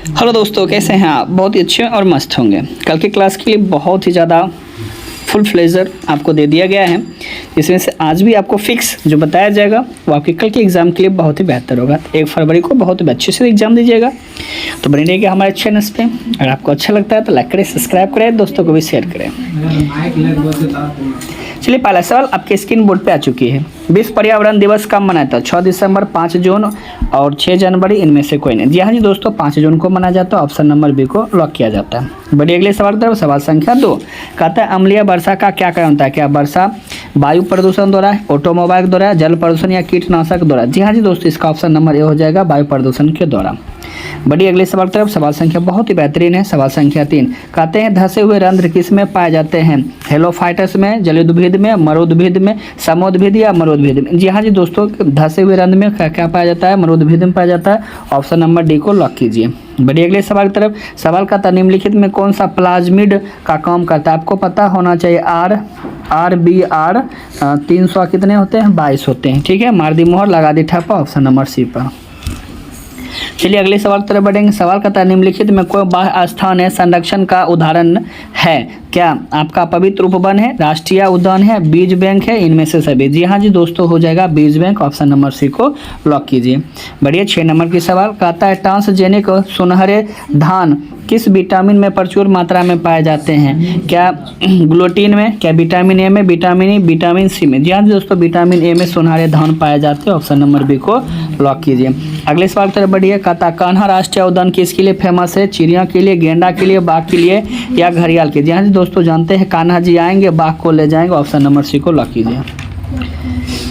Hello दोस्तों, कैसे हैं आप? बहुत ही अच्छे और मस्त होंगे। कल की क्लास के लिए बहुत ही ज़्यादा फुल फ्लेजर आपको दे दिया गया है, जिसमें से आज भी आपको फिक्स जो बताया जाएगा वो आपके कल के एग्ज़ाम के लिए बहुत ही बेहतर होगा। 1 फरवरी को बहुत ही अच्छे से एग्ज़ाम दीजिएगा। तो बने रहिए हमारे चैनल पे। अगर आपको अच्छा लगता है तो लाइक करें, सब्सक्राइब करें, दोस्तों को भी शेयर करें। चलिए, पहला सवाल आपके स्क्रीन बोर्ड पे आ चुकी है। विश्व पर्यावरण दिवस कब मनाया था? 6 दिसंबर, 5 जून और 6 जनवरी, इनमें से कोई नहीं। जी हाँ जी दोस्तों, 5 जून को मनाया जाता है। ऑप्शन नंबर बी को लॉक किया जाता है। बढ़िए, अगले सवाल की तरफ। सवाल संख्या 2 कहता है अम्लीय वर्षा का क्या कारण होता है? क्या वर्षा वायु प्रदूषण द्वारा, ऑटोमोबाइल द्वारा, जल प्रदूषण या कीटनाशक द्वारा? जी हाँ जी दोस्तों, इसका ऑप्शन नंबर ए हो जाएगा, वायु प्रदूषण के द्वारा। बढ़िए, अगले सवाल की तरफ। सवाल संख्या बहुत ही बेहतरीन है। सवाल संख्या 3 कहते हैं धसे हुए रंध्र किस में पाए जाते हैं? हेलोफाइटस में, जलोद्भिद में, मरोद्भिद में, समोद्भिद या मरोद्भिद में? जी हाँ जी दोस्तों, धसे हुए रंध्र में क्या पाया जाता है? मरोद्भिद में पाया जाता है। ऑप्शन नंबर डी को लॉक कीजिए। बढ़िए, अगले सवाल की तरफ। सवाल का निम्नलिखित में कौन सा प्लाज्मिड का काम करता है? आपको पता होना चाहिए। आर 300 कितने होते हैं? 22 होते हैं। ठीक है, मार दी मोहर, लगा दी ठप्पा ऑप्शन नंबर सी पर। चलिए अगले सवाल की तरफ बढ़ेंगे। सवाल का निम्नलिखित में कोई बाह्य स्थान है संरक्षण का उदाहरण है? क्या आपका पवित्र उपवन है, राष्ट्रीय उद्यान है, बीज बैंक है, इनमें से सभी? जी हाँ जी दोस्तों, हो जाएगा बीज बैंक। ऑप्शन नंबर सी को लॉक कीजिए। बढ़िए, 6 नंबर की सवाल कहता है ट्रांसजेनिक सुनहरे धान किस विटामिन में प्रचुर मात्रा में पाए जाते हैं? क्या ग्लूटीन में, क्या विटामिन ए में, विटामिन ई, विटामिन सी में? जी हाँ जी दोस्तों, विटामिन ए में सुनहरे धान पाए जाते हैं। ऑप्शन नंबर बी को लॉक कीजिए। अगले सवाल की तरफ बढ़िए। कहता कान्हा राष्ट्रीय उद्यान किसके लिए फेमस है? चिड़िया के लिए, गेंडा के लिए, बाघ के लिए या घड़ियाल के? जी हाँ जी दोस्तों, जानते हैं कान्हा जी आएंगे, बाघ को ले जाएंगे। ऑप्शन नंबर सी को लॉक कीजिए।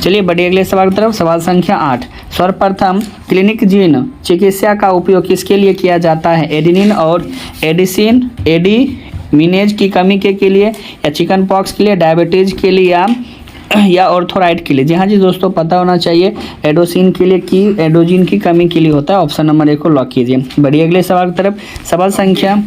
चलिए बढ़िए, अगले सवाल की तरफ। सवाल संख्या 8 सर्वप्रथम क्लिनिक जीन चिकित्सा का उपयोग किसके लिए किया जाता है? एडेनिन और एडिमिनेज की कमी के लिए, या चिकन पॉक्स के लिए, डायबिटीज के लिए या ऑर्थोराइड के लिए? जी हाँ जी दोस्तों, पता होना चाहिए एडोसिन के लिए की एडोजिन की कमी के लिए होता है। ऑप्शन नंबर ए को लॉक कीजिए। बढ़िए, अगले सवाल की तरफ। सवाल संख्या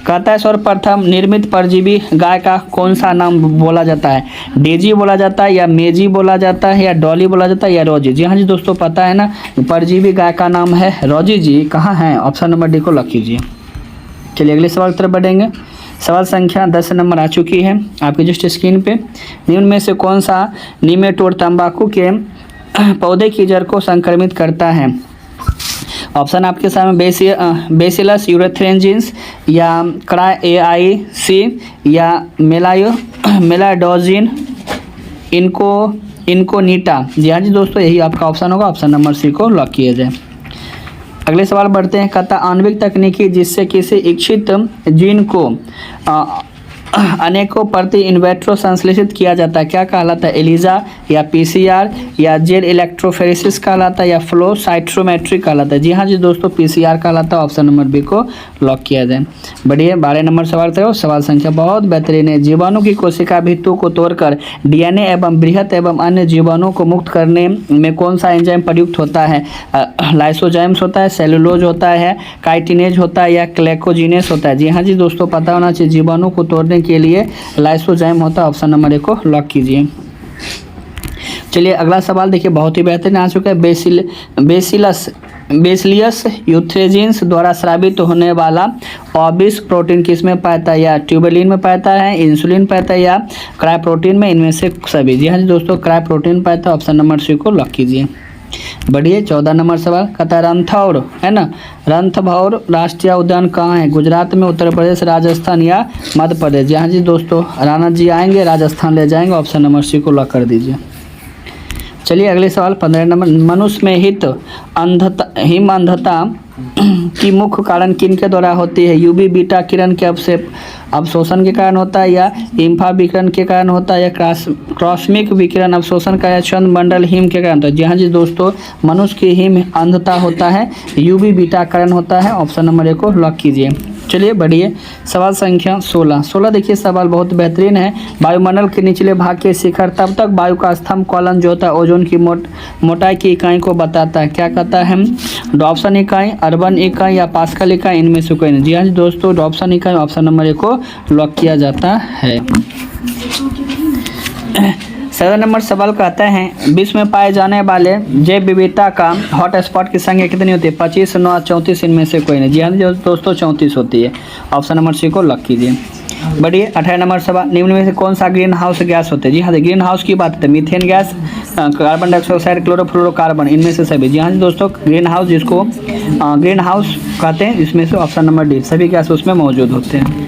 कहता है सर्वप्रथम निर्मित परजीवी गाय का कौन सा नाम बोला जाता है? डेजी बोला जाता है, या मेजी बोला जाता है, या डॉली बोला जाता है, या रोजी? जी हाँ जी दोस्तों, पता है ना, परजीवी गाय का नाम है रोजी जी। कहाँ है? ऑप्शन नंबर डी को लॉक कीजिए। चलिए अगले सवाल की तरफ बढ़ेंगे। सवाल संख्या 10 नंबर आ चुकी है आपकी जस्ट स्क्रीन पे। निम्न में से कौन सा निमेटोड तंबाकू के पौधे की जड़ को संक्रमित करता है? ऑप्शन आपके सामने बेसिलस यूरेथ्रेंजिन्स, या क्राएआईसी, या मेलाडोजिन इनकोनिटा? जी हाँ जी दोस्तों, यही आपका ऑप्शन होगा। ऑप्शन नंबर सी को लॉक किया जाए। अगले सवाल बढ़ते हैं। कहता आणविक तकनीकी जिससे किसी इच्छित जीन को अनेकों प्रति इनवेट्रो संश्लेषित किया जाता है, क्या कहलाता है? एलिजा, या पीसीआर, या जेल इलेक्ट्रोफेरेसिस कहलाता है, या फ्लो साइट्रोमेट्री कहलाता है? जी हाँ जी दोस्तों, पीसीआर कहलाता है। ऑप्शन नंबर बी को लॉक किया जाए। बढ़िए, 12 नंबर सवाल करो। सवाल संख्या बहुत बेहतरीन है। जीवाणु की कोशिका भित्तों को तोड़कर डीएनए एवं बृहत एवं अन्य जीवाणुओं को मुक्त करने में कौन सा एंजाइम प्रयुक्त होता है? लाइसोजाइम्स होता है, सेलुलोज होता है, काइटिनेज होता है, या ग्लाइकोजिनेस होता है? जी हाँ जी दोस्तों, पता होना चाहिए जीवाणु को तोड़ने के लिए लाइसोजाइम होता है। ऑप्शन नंबर ए को लॉक कीजिए। चलिए अगला सवाल देखिए, बहुत ही बेहतरीन आ चुका है। बेसिलियस यूथ्रेजिन्स द्वारा स्रावित होने वाला ऑबिस प्रोटीन किस में पाता है? या ट्यूबुलिन में पाता है, इंसुलिन पाता है, या क्राई प्रोटीन में, इनमें से सभी? जी हाँ जी दोस्तों, क्राई प्रोटीन पाता है। ऑप्शन नंबर सी को लॉक कीजिए। बढ़िए, 14 नंबर सवाल कहता है रणथंभौर है ना, रणथंभौर राष्ट्रीय उद्यान कहाँ है? गुजरात में, उत्तर प्रदेश, राजस्थान या मध्य प्रदेश? जी हाँ जी दोस्तों, राणा जी आएंगे, राजस्थान ले जाएंगे। ऑप्शन नंबर सी को लॉक कर दीजिए। चलिए अगले सवाल 15 नंबर। मनुष्य में हिम अंधता की मुख्य कारण किन के द्वारा होती है? यूवी बीटा किरण के अवशोषण के कारण होता है, या इंफ्रा विकिरण के कारण होता है, या क्रॉस्मिक विकिरण अवशोषण का, या चंद्र मंडल हिम के कारण होता है? जी हाँ जी दोस्तों, मनुष्य की हिम अंधता होता है, यूवी बीटा कारण होता है। ऑप्शन नंबर ए को लॉक कीजिए। चलिए बढ़िए, सवाल संख्या 16 देखिए, सवाल बहुत बेहतरीन है। वायुमंडल के निचले भाग के शिखर तब तक वायु का स्तंभ कॉलन जो होता है ओजोन की मोटाई की इकाई को बताता है, क्या कहता है? डॉप्सन इकाई, अर्बन इकाई, या पास्कल इकाई, इनमें से कोई नहीं? जी हाँ जी दोस्तों, डॉप्सन इकाई। ऑप्शन नंबर ए को लॉक किया जाता है। 7 नंबर सवाल कहते हैं विश्व में पाए जाने वाले जैव विविधता का हॉट स्पॉट की संख्या कितनी होती है? 25, 9, 34 इनमें से कोई नहीं। जी हाँ दोस्तों 34 होती है। ऑप्शन नंबर सी को लॉक कीजिए। बढ़िए 18 नंबर सवाल, निम्न में से कौन सा ग्रीन हाउस गैस होते हैं? जी हाँ ग्रीन हाउस की बात है, methane gas, carbon dioxide, chlorofluorocarbon, इनमें से सभी। जी हाँ दोस्तों ग्रीन हाउस जिसको ग्रीन हाउस कहते हैं, इसमें से ऑप्शन नंबर डी सभी गैस उसमें मौजूद होते हैं।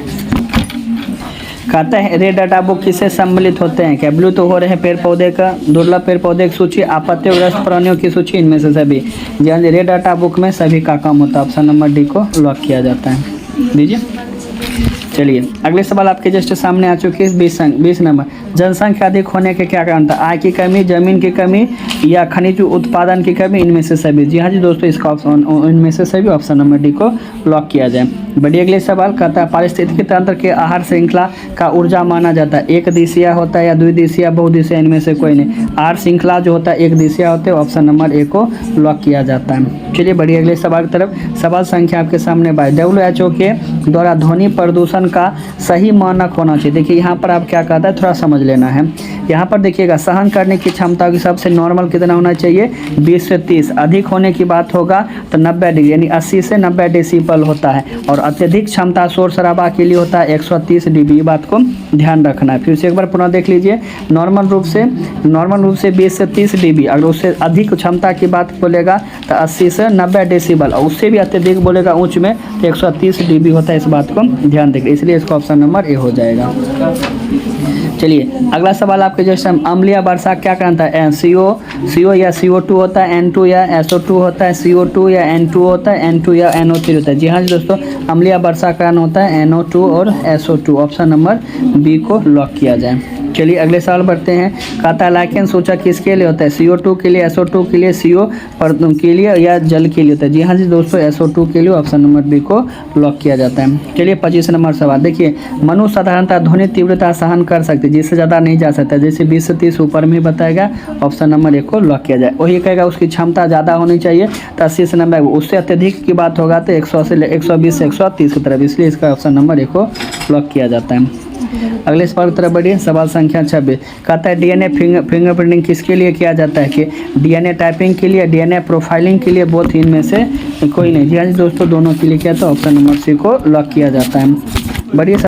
कहते हैं रेड डाटा बुक किससे सम्मिलित होते हैं? क्या ब्लू तो हो रहे हैं पेड़ पौधे का, दुर्लभ पेड़ पौधे की सूची, आपत्तिग्रस्त प्राणियों की सूची, इनमें से सभी। जी हाँ रेड डाटा बुक में सभी का काम होता है। ऑप्शन नंबर डी को लॉक किया जाता है। दीजिए चलिए अगले सवाल आपके जस्ट सामने आ चुके हैं। 20 नंबर, जनसंख्या अधिक होने के क्या कारण था? आय की कमी, जमीन की कमी या खनिज उत्पादन की कमी, इनमें से सभी। जी हाँ जी दोस्तों इसका ऑप्शन इनमें से सभी, ऑप्शन नंबर डी को लॉक किया जाए। बढ़िया अगले सवाल कहता है पारिस्थितिकी तंत्र के आहार श्रृंखला का ऊर्जा माना जाता है, एक दिशीय होता है या द्विदिशीय, बहुदिशीय, इनमें से कोई नहीं। आहार श्रृंखला जो होता है एक दिशीय होते हैं। ऑप्शन नंबर ए को लॉक किया जाता है। चलिए बढ़िया अगले सवाल की तरफ। सवाल संख्या आपके सामने बाय WHO के द्वारा ध्वनि प्रदूषण का सही मानक होना चाहिए। देखिए यहाँ पर आप क्या कहता है थोड़ा समझ लेना है। यहाँ पर देखिएगा सहन करने की क्षमता की सबसे नॉर्मल कितना होना चाहिए? 20 से 30। अधिक होने की बात होगा तो 90 डिग्री यानी 80 से 90 डेसिबल होता है। और अत्यधिक क्षमता शोर शराबा के लिए होता है 130 dB। ये बात को ध्यान रखना है। फिर से एक बार पुनः देख लीजिए। नॉर्मल रूप से 20 से 30 dB। अगर उससे अधिक क्षमता की बात बोलेगा तो 80 से 90 डेसिबल, और उससे भी अत्यधिक बोलेगा ऊंच में तो 130 dB होता है। इस बात को ध्यान देखें, इसलिए इसका ऑप्शन नंबर ए हो जाएगा। चलिए अगला सवाल आपके जैसे अम्लीय वर्षा क्या करता है? CO या CO2 होता है, N2 या SO2 होता है, CO2 या N2 होता है, N2 या NO3 होता है। जी हाँ जी दोस्तों अम्लीय वर्षा का कारण होता है NO2 और SO2। ऑप्शन नंबर बी को लॉक किया जाए। चलिए अगले सवाल बढ़ते हैं। कहता है लाइकेन सूचक किसके लिए होता है? CO2 के लिए, SO2 के लिए, CO के लिए या जल के लिए होता है? जी हाँ जी दोस्तों SO2 के लिए। ऑप्शन नंबर बी को लॉक किया जाता है। चलिए 25 नंबर सवाल देखिए। मनुष्य साधारणतः ध्वनि तीव्रता सहन कर सकते, जिससे ज़्यादा नहीं जा सकता, जैसे 20 से 30 ऊपर में बताएगा। ऑप्शन नंबर ए को लॉक किया जाए। वही कहेगा उसकी क्षमता ज़्यादा होनी चाहिए तो 80 से 90, उससे अत्यधिक की बात होगा तो 120 से 130 की तरफ, इसलिए इसका ऑप्शन नंबर ए को लॉक किया जाता है। अगले सवाल की तरफ बढ़िए। सवाल संख्या 26 कहता है DNA फिंगरप्रिंटिंग किसके लिए किया जाता है? कि DNA टाइपिंग के लिए, DNA प्रोफाइलिंग के लिए, बोथ इनमें से कोई नहीं। जी हाँ जी दोस्तों दोनों के लिए किया तो ऑप्शन नंबर सी को लॉक किया जाता है। बढ़िए।